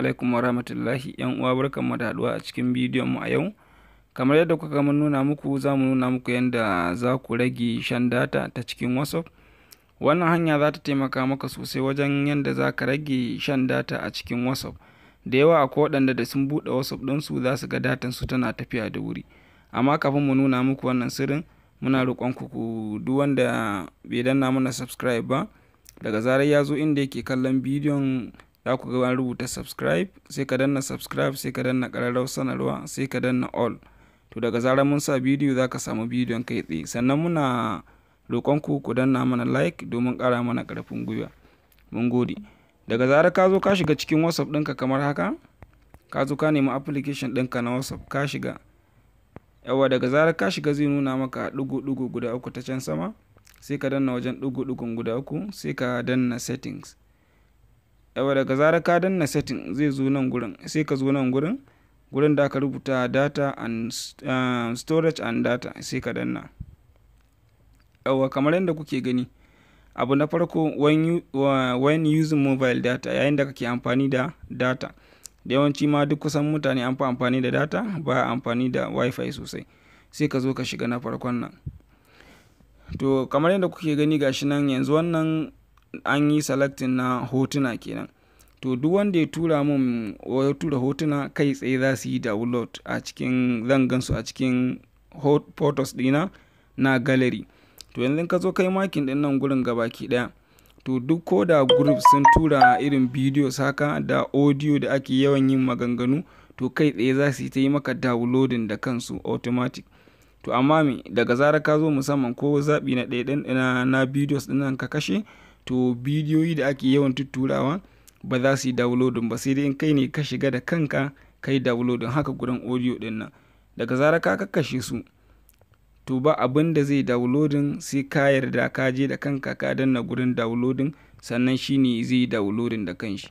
alaikum wa rahmatullahi. ‘Yan uwa barkanmu da haɗuwa a cikin bidiyon mu a yau. Kamar yadda kuka mun nuna muku, za mu nuna muku yadda za ku rage shan data ta cikin WhatsApp. Wannan hanya za ta taimaka maka sosai wajen yadda za ka rage shan data a cikin WhatsApp. Da yawa akwai waɗanda da sun buɗe WhatsApp ɗinsu za su ga datan su tana tafiya da wuri. Amma kafin mu nuna muku wannan sirrin, muna roƙon ku duk wanda bai danna mana subscribe ba, daga zarar ya zo inda yake kallon bidiyon za ku ga an rubuta subscribe, sai ka danna subscribe, sai ka danna ƙararrawar sanarwa, sai ka danna all. To daga zarar mun sa bidiyo za ka samu bidiyon kai tsaye. Sannan muna roƙon ku danna mana like domin ƙara mana ƙarfin gwiwa. Mun gode. Daga zarar ka zo ka shiga cikin WhatsApp ɗinka kamar haka, ka zo ka nemi application ɗinka na WhatsApp ka shiga. Yawa daga zarar ka shiga zai nuna maka ɗigo-ɗigo guda uku ta can sama, sai ka danna wajen ɗigo-ɗigon guda uku, sai ka danna settings. Yawa daga zarar ka danna setting zai zo nan gurin, sai ka zo nan gurin da aka rubuta data and storage and data, sai ka danna. Yawa kamar yadda kuke gani, abu na farko when using mobile data, yayin da kake amfani da data. Da yawanci ma duk kusan mutane an fi amfani da data, ba amfani da wifi sosai. Sai ka zo ka shiga na farkon nan. To kamar yadda kuke gani gashi nan yanzu wannan an yi selecting na hotuna kenan. To duk wanda ya tura mun ya tura hotuna kai tsaye za su yi download a cikin, zan gansu a cikin photos dina na gallery. To yanzu ka zo kai makin din nan gurin gabaki daya. To duk ko da group sun tura irin videos haka da audio da ake yawan yin maganganu, to kai tsaye za su yi ta yi maka downloading da kansu automatic. To amma daga zarar ka zo musamman ko zaɓi na ɗaya na videos ɗin nan ka kashe, to bidiyoyi da ake yawan tutturawa ba za su yi downloading ba, sai dai in kai ne ka shiga da kanka kai downloading. Haka gurin audio ɗin nan daga zarar ka kashe su, to ba abin da zai downloading sai ka yarda ka je da kanka ka danna gurin downloading, sannan shine zai yi downloading da kanshi.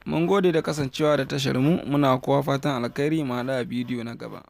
Mun gode da kasancewa da tashar mu, muna kowa fatan alkhairi, mu haɗu a bidiyo na gaba.